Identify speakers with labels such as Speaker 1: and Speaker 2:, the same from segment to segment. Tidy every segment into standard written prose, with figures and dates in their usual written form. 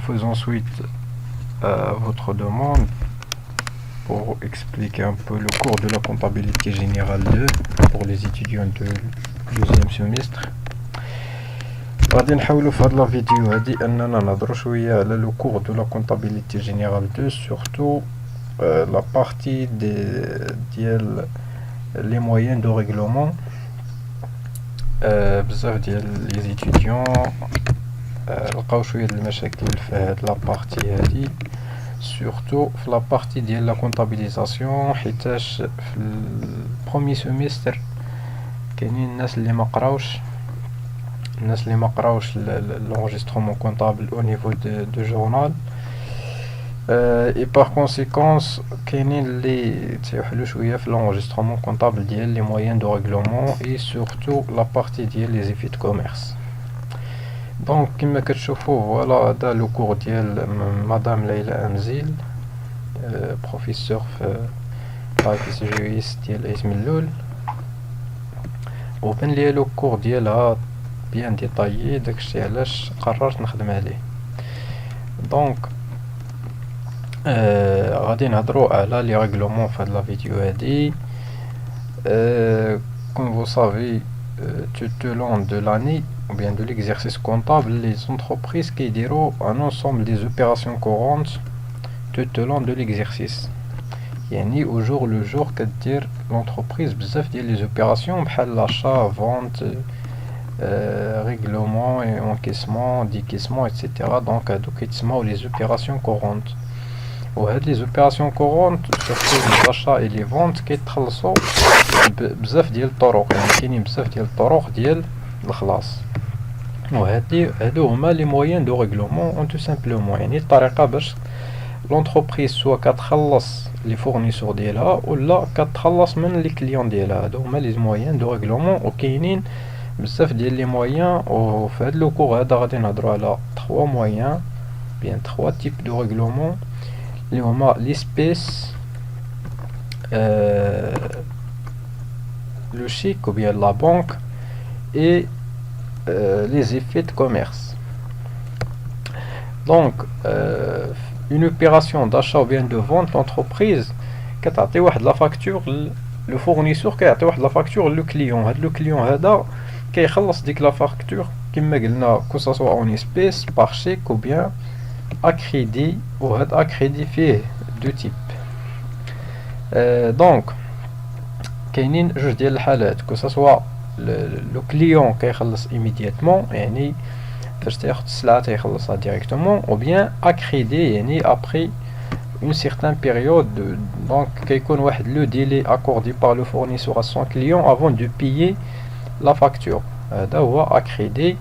Speaker 1: faisons suite à votre demande pour expliquer un peu le cours de la comptabilité générale 2 pour les étudiants de deuxième semestre. غادي نحاولوا في هاد لا فيديو هادي اننا نهضروا شويه على لو كور دو لا كونطابيليتي جينيرال 2 surtout la partie ديال les moyens de règlement. بزاف ديال لي étudiants لقاو شويه د المشاكل في هاد لا بارتي هادي، surtout في لا بارتي ديال لا كونطابيليزاسيون، حيتاش في البروميي سيمستر كاينين الناس اللي ما قراوش l'enregistrement comptable au niveau de journal et par conséquence كاينين اللي تيوحلوا شويه في l'enregistrement comptable ديال les moyens de règlement et surtout la partie ديال les effets de commerce. دونك كما كتشوفوا فوالا هذا لو كور ديال مدام ليلى امزيل، بروفيسور في باكيس جويس ديال عيد ملول، وبان لي لو كور ديالها بيان ديطايي، داكشي علاش قررت نخدم عليه. دونك غادي نهضروا على لي ريغلومون في هاد لا فيديو هادي. comme vous savez, tout au long de l'année ou bien de l'exercice comptable, les entreprises qui diront un ensemble des opérations courantes tout au long de l'exercice. يعني au jour le jour كدير l'entreprise بزاف ديال les opérations بحال l'achat, vente, règlement et encaissement, décaissement, etc. Donc هادوك كيتسموا les opérations courantes. وهاد les opérations courantes surtout les achats et les ventes كيتخلصوا بزاف ديال الطرق، يعني كاينين بزاف ديال الطرق ديال الخلاص. وهادو هما لي مويان دو ريغلومون tout simplement، يعني الطريقه باش لونتربريز سوا كتخلص لي فورنيسور ديالها ولا كتخلص من لي كليون ديالها. هادو هما لي مويان دو ريغلومون، وكاينين بزاف ديال لي مويان. وفي هاد لو كور هذا غادي نهضروا على 3 مويان بيان 3 تيب دو ريغلومون اللي هما ليسبيس، le chèque ou bien la banque et les effets de commerce. Donc une opération d'achat ou bien de vente, l'entreprise كتعطي واحد لا فاكتور لو فورنيسور، كيعطي واحد لا فاكتور لو كليون. هاد لو كليون هذا كيخلص ديك لا فاكتور كما قلنا كو سوا اون اسبيس بار شيك ou bien اكريدي. وهاد اكريدي فيه دو تيب. دونك كاينين جوج ديال الحالات، كو سوا لو كليون كيخلص ايميدياتمون، يعني فاش تاخد السلعه تيخلصها ديريكتومون، او بيان اكريدي يعني ابري اون سيغتان بيريود. دونك كيكون واحد لو ديلي اكوردي بار لو فورنيسور ا سون كليون افون دو بيي لا فاكتور. هذا هو اكريدي.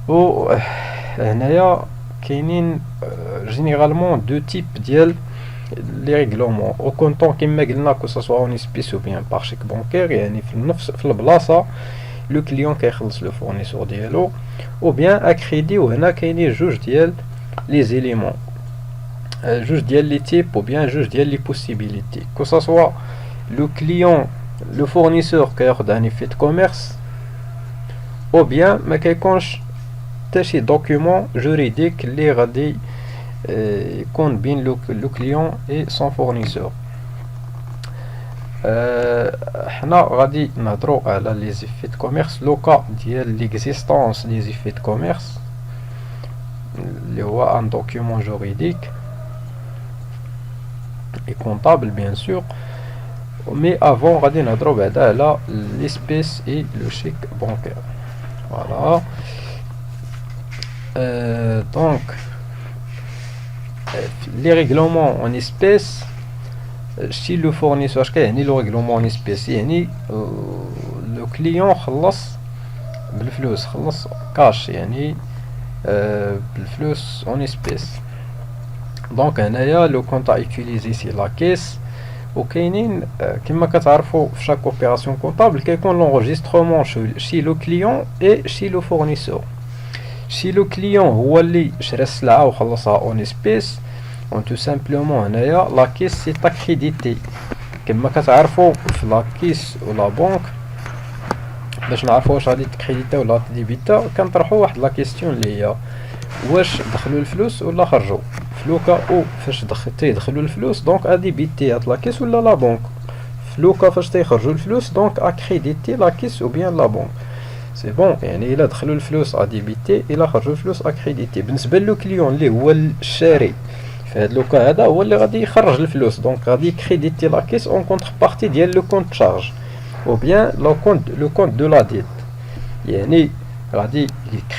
Speaker 1: و هنايا كاينين جينيرالمون دو تيب ديال لي ريغلومون او كونطون كما قلنا كو سوا اون اسبيس او بيان بار شيك بانكير، يعني في البلاصه لو كليون كيخلص لو فورنيسور ديالو، او بيان اكريدي. وهنا كاينين جوج ديال لي زيليمون، جوج ديال لي تيب او بيان جوج ديال لي بوسيبيليتي. كو سوا لو كليون لو فورنيسور كياخد ان ايفي دو كوميرس، او بيان ما كيكونش حتى شي دوكيومون جوريديك اللي غادي يكون بين لو كليون اي سون فورنيسور. حنا غادي نهضروا على لي زيفي دو كوميرس. لو كا ديال ليكزيستونس لي زيفي دو كوميرس اللي هو ان دوكيومون جوريديك اي كونطابل بيان سور، مي افون غادي نهضروا بعدا على ليسبيس اي لو شيك بانكير. فوالا. دونك les règlements en espèces chez le fournisseur. يعني le règlement en espèces يعني le client خلص بالفلوس، خلص كاش، يعني بالفلوس en espèces. دونك هنايا لو كونت utiliser سي لا كيس. وكاينين كما كتعرفوا في شاك اوبيراسيون كونطابل كيكون لونجسترومون شي لو كليون اي شي لو فورنيسور. شي لو كليون هو اللي شرا السلعه وخلصها اون اسبيس، و تو سامبلومون هنايا لا كيس سي اكريديتي. كما كتعرفوا في لا كيس ولا بنك باش نعرفوا واش غادي تكريديتا ولا تديبيتا كنطرحوا واحد لا كيستيون اللي هي واش دخلوا الفلوس ولا خرجوا. في لو كا او فاش تيدخلوا الفلوس دونك غادي بيتي هاد لاكيس ولا لا بنك. في لو كا فاش تيخرجوا الفلوس دونك اكريديتي لاكيس او بيان لا بنك. سي بون يعني الا دخلوا الفلوس غادي بيتي، الا خرجوا الفلوس اكريديتي. بالنسبه لو كليون اللي هو الشاري في هاد لو كا هذا هو اللي غادي يخرج الفلوس، دونك غادي كريديتي لاكيس اون كونتر بارتي ديال لو كونت شارج او بيان لو كونت دو لا ديت. يعني غادي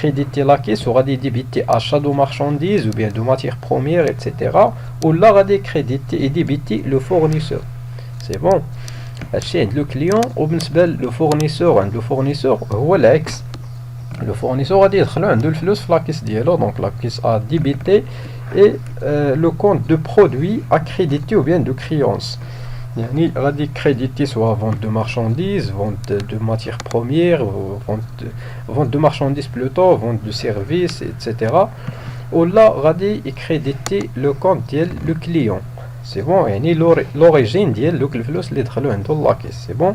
Speaker 1: كريديتي لاكيس وغادي ديبيتي اشا دو مارشانديز او بيان دو ماتيير بروميير ايتترا، ولا غادي كريديتي ديبيتي لو فورنيسور. سي بون هادشي عند لو كليون. وبالنسبه لو فورنيسور عند لو فورنيسور هو العكس. لو فورنيسور غادي يدخلوا عنده الفلوس في لاكيس ديالو، دونك لاكيس ا ديبيتي et le compte de produit à créditer ou bien de créance. يعني غادي créditer soit vente de marchandises, vente de matières premières, vente de marchandises plutôt, vente de services, etc. ولا غادي créditer le compte ديال le client. C'est bon يعني l'origine ديال دوك الفلوس اللي دخلوا عنده اللاكيس. C'est bon.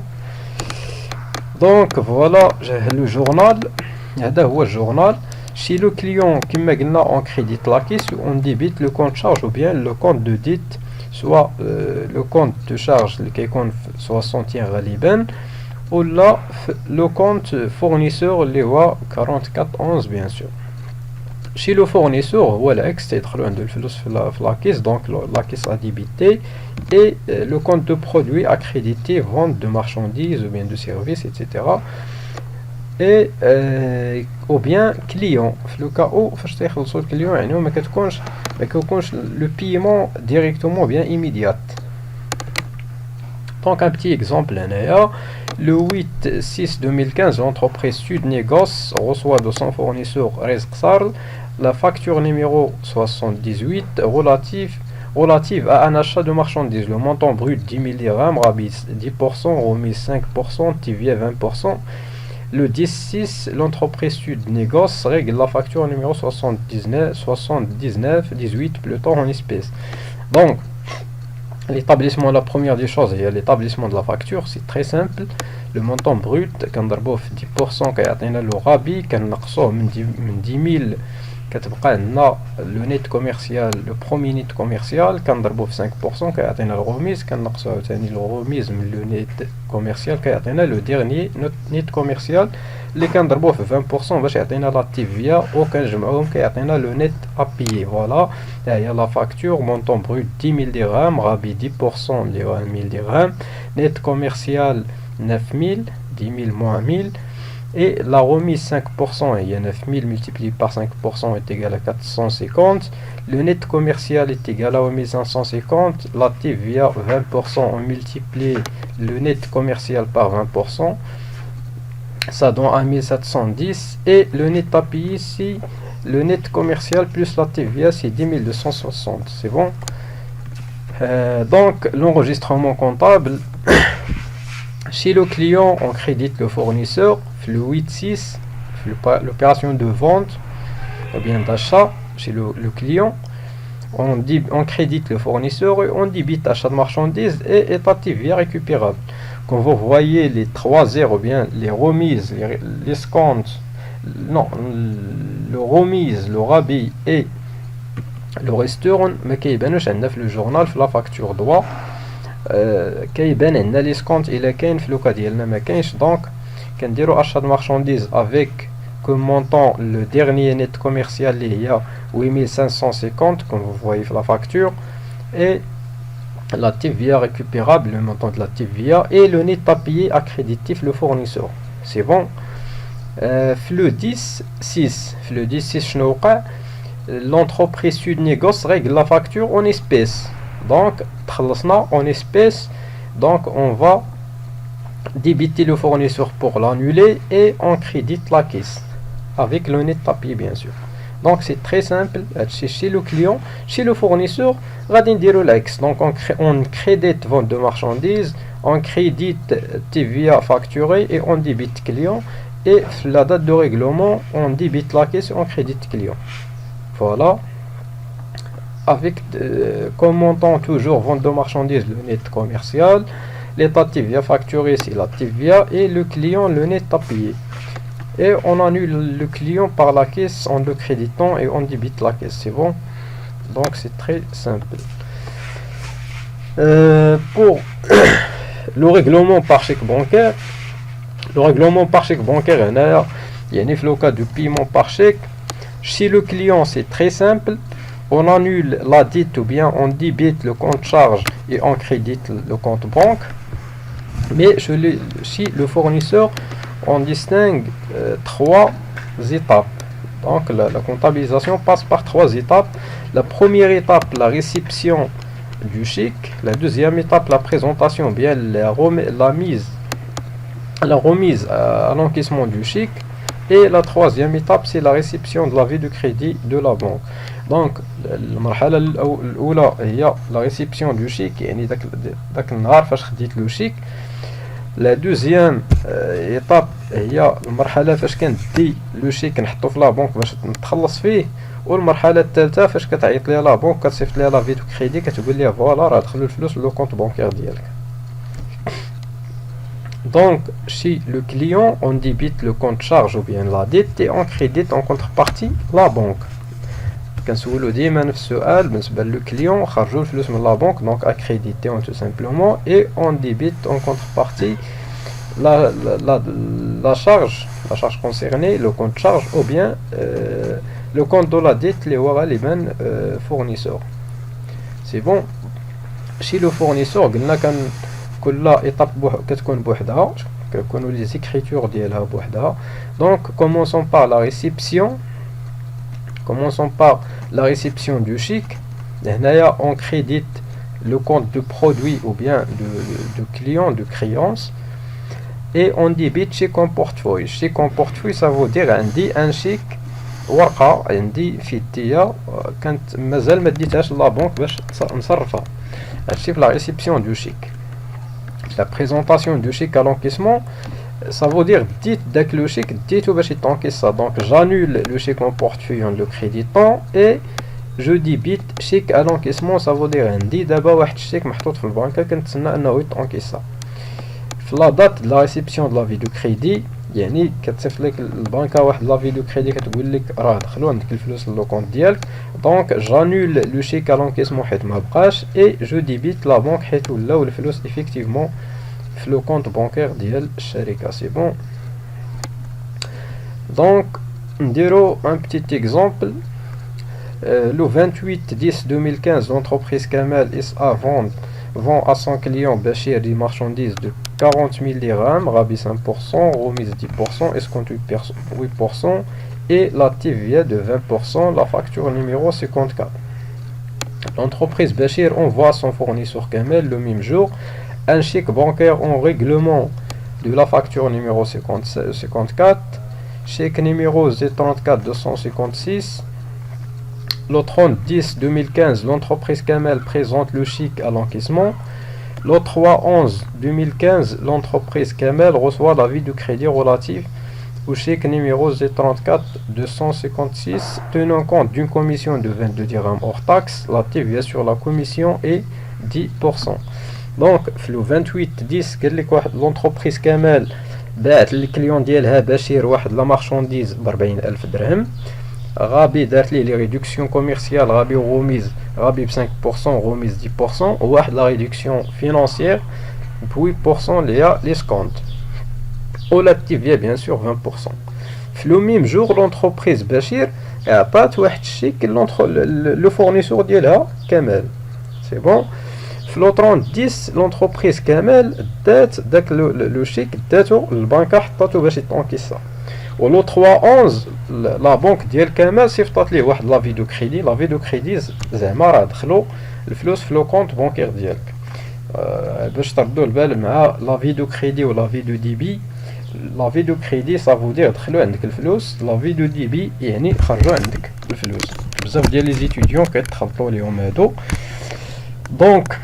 Speaker 1: Donc voilà le journal. هذا هو الجورنال. Chez le client, comme on crédite la caisse, on débite le compte charge ou bien le compte de dette, soit le compte de charge qui compte 60 غالبا, ou là le compte fournisseur اللي هو 4411 bien sûr. Chez le fournisseur, هو العكس تيدخلوا عنده الفلوس في la caisse, donc la caisse à débiter et le compte de produit à créditer, vente de marchandises ou bien de services, etc. et ou bien client. في لو كا او فاش تيخلصوا الكليون يعني ما كيكونش لو بيمون ديريكتومون bien immédiat. Donc un petit exemple هنايا le 8/6/2015 l'entreprise Sud Négoce reçoit de son fournisseur Rizq Sarl la facture numéro 78 relative à un achat de marchandises. Le montant brut 10 000 dirhams, rabais 10%, remise 5%, TVA 20%. Le 10/6, l'entreprise Sud Négoce règle la facture numéro 18 plutôt en espèces. Donc, l'établissement, la première des choses, il y a l'établissement de la facture, c'est très simple. Le montant brut, quand on a 10%, quand on a le rabais, quand on a 10 000, كتبقى عندنا لو نيت كوميرسيال لو برومي نيت كوميرسيال كنضربوه في 5% كيعطينا الغوميز، كنقصو عاوتاني الغوميز من لو نيت كوميرسيال كيعطينا لو ديرني نيت كوميرسيال اللي كنضربوه في 20% باش يعطينا لا تيفيا وكنجمعوهم كيعطينا لو نيت ابيي. فوالا ها هي لا فاكتور مونطون بروت 10 000 درهم رابي 10% اللي هو 1000 درهم نيت كوميرسيال 9000 10000 moins 1000 et la remise 5%, il y a 9000 multiplié par 5% est égal à 450. Le net commercial est égal à 1550. La TVA 20%, on multiplie le net commercial par 20%. Ça donne 1710. Et le net à payer ici, le net commercial plus la TVA, c'est 10 260. C'est bon. Donc, l'enregistrement comptable. Chez le client, on crédite le fournisseur. Le 8/6, l'opération de vente ou bien d'achat chez le client, on crédite le fournisseur et on débite achat de marchandises et étative récupérable. Quand vous voyez les 3 heures ou bien les remises, les escomptes, non, le remise, le rabais et le restaurant, mais qui est le journal, la facture droit, كيبان عندنا لي سكونت الا كاين في لوكا ديالنا ما كاينش. دونك كنديرو achat de marchandises avec comme montant le dernier net commercial اللي هي 8550 comme vous voyez في la facture et la TVA récupérable, le montant de la TVA et le net à payer accréditif le fournisseur. C'est bon. في le 10/6 شنو وقع؟ l'entreprise Sud Négoce règle la facture en espèces. Donc تخلصنا en espèces, donc on va débiter le fournisseur pour l'annuler et on crédite la caisse avec le net à payer bien sûr. Donc c'est très simple. Chez le client, chez le fournisseur, غادي نديرو العكس. Donc on crédite vente de marchandises, on crédite TVA facturée et on débite client, et la date de règlement on débite la caisse et on crédite client. Voilà. Avec comme montant toujours vente de marchandises le net commercial, l'état TVA facturé c'est la TVA et le client le net à payer. et on annule le client par la caisse en le créditant et on débite la caisse. C'est bon, donc c'est très simple. Pour le règlement par chèque bancaire, il y a le cas de paiement par chèque. Chez le client, c'est très simple. On annule la dette ou bien on débite le compte charge et on crédite le compte banque. Mais chez le fournisseur, on distingue trois étapes. Donc la comptabilisation passe par trois étapes. La première étape, la réception du chèque. La deuxième étape, la présentation, bien la remise à l'encaissement du chèque. Et la troisième étape, c'est la réception de l'avis de crédit de la banque. Donc la réception du chèque, le chèque. La deuxième étape هي المرحلة فاش كندي لو شيك نحطو في لا بنك باش نتخلص فيه، والمرحلة الثالثة فاش كتعيط ليها لا بنك كتصيفط ليها لا فيديو كريدي كتقول ليها فوالا راه دخلوا الفلوس لو كونت بانكير ديالك. Donc chez le client on débite le compte charge ou bien la dette et on crédite en contrepartie la banque. كنسولو ديما نفس السؤال بالنسبة للكليون خرجوا الفلوس من لا بنك دونك accrédité tout simplement et on débite en contrepartie la charge concernée, le compte charge ou bien le compte de la dette les غالبا fournisseur. C'est bon. Chez le fournisseur قلنا كل étape كتكون بوحدها كيكونوا les écritures ديالها بوحدها. Donc commençons par la réception du chèque. هنايا on crédite le compte de produit ou bien de client de créance et on débite chèque en portefeuille. Chèque en portefeuille ça veut dire عندي un chèque ورقة عندي فيتية كانت مازال ما ديتهاش لا بنك باش نصرفها. هادشي في la réception du chèque. La présentation du chèque à l'encaissement, ça veut dire dites dès que le chèque dit tout باش يتنcaisse. Donc j'annule le chèque en portefeuille en le créditant et je débite chèque à l'encaissement. Ça veut dire عندي دابا واحد الشيك محطوط في البنكة كنتسنى انه يتنcaisse. في la date de la réception de l'avis de crédit يعني كتصيفط لك البنكة واحد لافي دو كريدي كتقول لك راه دخلوا عندك الفلوس لو كونت ديالك. دونك جانول لو شيك ا لونكيسمون حيت ما بقاش اي جو ديبيت لا بنك حيت ولاو الفلوس ايفيكتيفمون في لو كونت بانكير ديال الشركة. سي بون. دونك نديرو ان بتيت اكزامبل. Le 28/10/2015, l'entreprise Kamel SA vend à son client Bachir des marchandises de 40 000 dirhams, rabais 5%, remise 10%, escompte 8% et la TVA de 20%, la facture numéro 54. L'entreprise Bachir envoie à son fournisseur Kamel le même jour un chèque bancaire en règlement de la facture numéro 54, chèque numéro Z34 256. Le 30/10/2015, l'entreprise Kamel présente le chèque à l'encaissement. Le 3/11/2015, l'entreprise Kamel reçoit l'avis de crédit relatif au chèque numéro Z34 256 tenant compte d'une commission de 22 dirhams hors taxe. La TVA sur la commission est 10%. Donc, le 28/10, l'entreprise Kamel باعت للكليون ديالها بشير واحد لا مارشانديز ب40,000 درهم. غابي دارت ليه لي ريدكسيون كوميرسيال غابي وغوميز غابي ب 5% غوميز 10% وواحد لا ريدكسيون فينانسيير ب 8% اللي هي لي سكونت ولا تيفيا بيان سور 20%. في لو ميم جور لونتربريز بشير عطات واحد الشيك لو فورنيسور ديالها كمال. سي بون. في لو 30/10 لونتربريز كمال دات داك لو شيك داتو للبنكه حطاتو باش يطونكيسا. ولو 3/11 لا بنك ديال كمال صيفطات ليه واحد لافي دو كريدي. لافي دو كريدي زعما راه دخلوا الفلوس في لو كونت بانكير ديالك. باش تردوا البال مع لافي دو كريدي و لافي دو ديبي. لافي دو كريدي صافو دير دخلوا عندك الفلوس. لافي دو ديبي يعني خرجوا عندك الفلوس. بزاف ديال لي زيتيديون كيتخلطوا ليهم هادو. دونك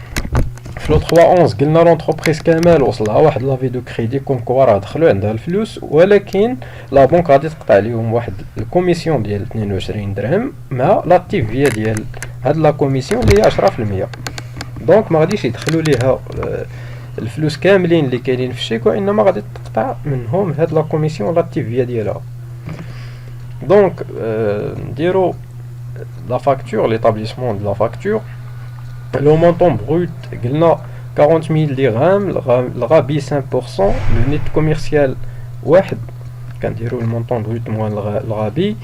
Speaker 1: في لو 3/11 قلنا لونتربريز كامل وصلها واحد لافي دو كريدي كوم كوا راه دخلوا عندها الفلوس ولكن لا بنك غادي تقطع عليهم واحد الكوميسيون ديال 22 درهم مع لا تيفيا ديال هاد لا كوميسيون اللي هي 10%. دونك ما غاديش يدخلوا ليها الفلوس كاملين اللي كاينين في الشيك، وانما غادي تقطع منهم هاد لا كوميسيون لا تيفيا ديالها. دونك نديرو لا فاكتور، ليطابليسمون دو لا فاكتور. لو مونطون بروت قلنا 40,000 درهم، الغابي 5%، لو نيت كوميرسيال واحد، كنديرو المونطون بروت موان الغابي،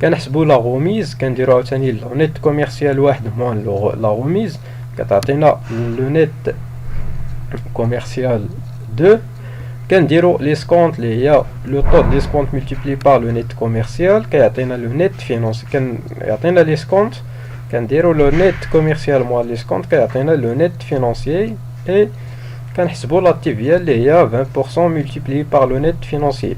Speaker 1: كنحسبو لا غوميز، كنديرو عاوتاني لو نيت كوميرسيال واحد موان لا غوميز، كتعطينا لو نيت كوميرسيال 2. كنديرو ليسكونت اللي هي لو طو دو ليسكونت ملتيبلي بار لو نيت كوميرسيال، كيعطينا لو نيت فينونسي، كيعطينا ليسكونت، كنديرو لو نيت كوميرسيال موان ليسكونت، كيعطينا لو نيت فينونسيي، اي كنحسبو لا تيفيا اللي هي 20% ملتيبلي بار لو نيت فينونسيي.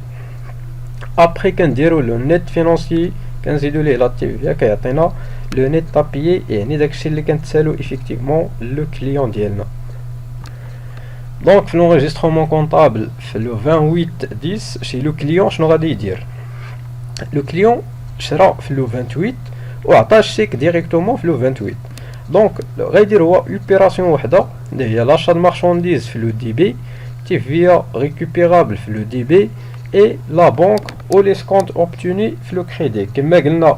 Speaker 1: ابري كنديرو لو نيت فينونسيي، كنزيدو ليه لا تيفيا، كيعطينا لو نيت تابيي، يعني داكشي اللي كنتسالو ايفيكتيفمون لو كليون ديالنا. دونك في l'enregistrement comptable في لو 28/10 شي لو كليون شنو غادي يدير؟ لو كليون شرا في لو 28 وعطى الشيك ديريكتومون في لو 28. دونك غيدير هو اوبيراسيون وحده اللي هي لاشا دو مارشانديز في لو دي بي، تيفيا ريكوبيرابل في لو دي بي، اي لا بانك او لي سكونت اوبتوني في لو كريدي. كما قلنا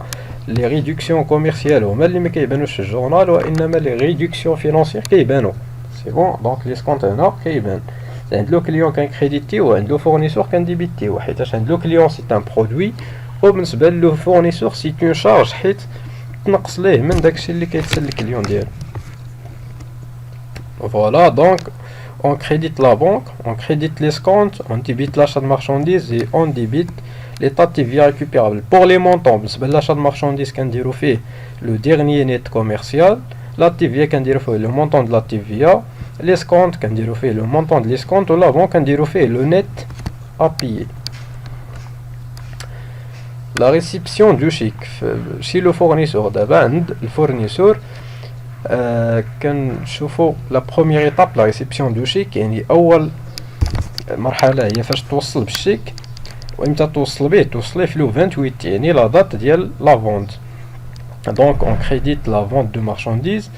Speaker 1: لي ريدكسيون كوميرسيال هما اللي ما كيبانوش في الجورنال، وانما لي ريدكسيون فينانسيير كيبانو. سي بون، دونك لي سكونت هنا كيبان عند لو كليون كنكريديتي وعند لو فورنيسور كنديبيتيو، حيتاش عند لو كليون سي ان برودوي، وبالنسبه لو فورنيسور سي اون شارج، حيت تنقص ليه من داكشي اللي كيتسال الكليون ديالو. فوالا دونك on crédite la banque, on crédite les comptes, on débite l'achat de marchandises et on débite l'état de TVA récupérable. Pour les montants, l'achat de marchandises qu'on dit fait le dernier net commercial, la TVA qu'on dit fait le montant de la TVA, les comptes qu'on dit fait le montant de les comptes, ou la banque qu'on dit fait le net à payer. La réception du chèque chez le fournisseur, d'abord le fournisseur. كنشوفو لا بروميير ايطاب لا ريسيبسيون دو شيك، يعني اول مرحله هي فاش توصل بالشيك، وامتى توصل به؟ توصليه في لو 28، يعني لا دات ديال لا فونت. دونك اون كريديت لا فونت دو مارشانديز،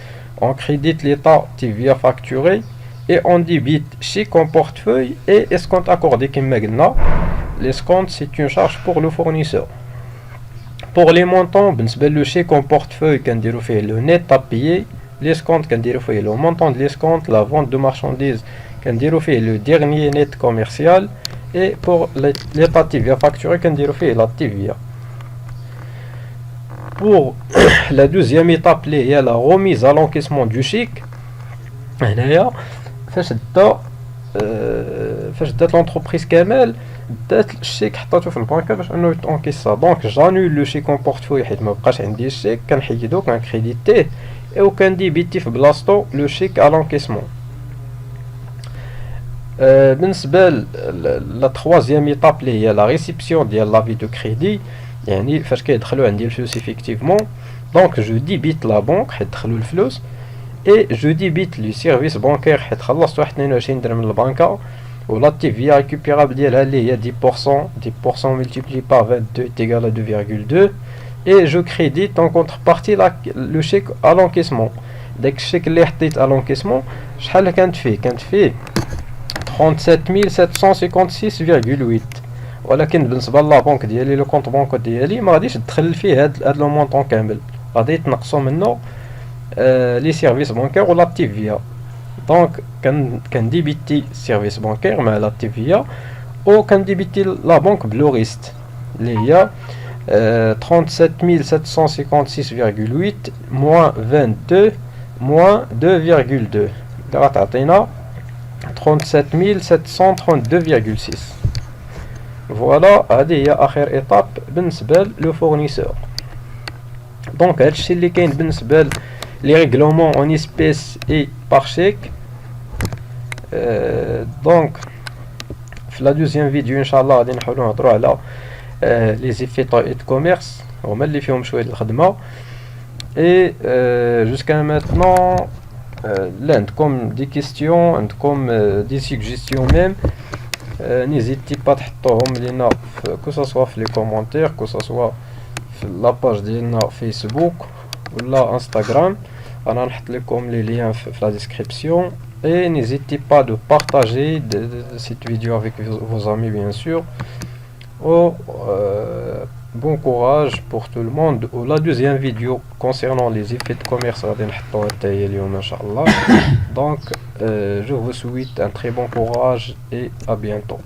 Speaker 1: اون كريديت ليطا TVA فاكتوري، اي اون ديبيت شيك اون بورتفوي اي اسكونت اكوردي. كما قلنا ليسكونت سي اون شارج بور لو فورنيسور. Pour les montants, بالنسبة لو شيك اون بورتفوي كنديرو فيه لو نيت ابيي، ليسكونت كنديرو فيه لو مونطون دو ليسكونت، لا فونت دو مارشانديز كنديرو فيه لو ديرنيي نيت كوميرسيال، اي بور ليطا تيفيا فاكتوري كنديرو فيه لا تيفيا. Pour la deuxième étape اللي هي لا remise à l'encaissement du chèque، هنايا فاش دات لونتربريز كامل دات الشيك حطاتو في البنكه باش انه يتونكيسا. دونك جانول لو شيك اون بورتفوي حيت ما بقاش عندي الشيك، كنحيدو كنكريديتيه او كنديبيتي في بلاصتو لو شيك ا لونكيسمون. بالنسبه لا تخوازيام ايطاب اللي هي لا ريسيبسيون ديال لافي دو كريدي، يعني فاش كيدخلوا عندي الفلوس ايفيكتيفمون، دونك جو ديبيت لا بنك حيت دخلوا الفلوس، اي جو ديبيت لي سيرفيس بانكير حيت خلصت واحد 22 درهم من البنكه، ولا TVA récupérable ديالها اللي هي 10% multiplié par 22 est égal à 2,2, et je crédite en contrepartie le chèque à l'encaissement. داك الشيك اللي حطيت à l'encaissement شحال كانت فيه 37,756,8، ولكن بالنسبه لا بنك ديالي لو كونط بانكو ديالي ما غاديش تدخل فيه هاد لو مونطون كامل، غادي يتنقصوا منه لي سيرفيس بانكير ولا TVA. دونك كنديبيتي سيرفيس بانكير مع لا TVA، او كنديبيتي لا بنك بلوريست اللي هي 37,756,8 moins 22 moins 2,2 اللي غتعطينا 37,732,6. فوالا هذه هي اخر ايطاب بالنسبه لو فورنيسور. دونك هادشي اللي كاين بالنسبه لي ريغلومون اون اسبيس اي بار شيك. دونك في لا دوزيام فيديو ان شاء الله غادي نحاولوا نهضروا على لي زيفي طاي كوميرس، هما اللي فيهم شويه الخدمه. اي جوسكا ماتنون لا عندكم دي كيستيون، عندكم دي سوجيستيون ميم، نيزيتي با تحطوهم لينا كو سوا في لي كومونتير، كو سوا في لاباج ديالنا فيسبوك ولا انستغرام. انا نحط لكم لي ليان في لا ديسكريبسيون. et n'hésitez pas de partager cette vidéo avec vos amis bien sûr. Oh, bon courage pour tout le monde. La deuxième vidéo concernant les effets de commerce donc je vous souhaite un très bon courage et à bientôt.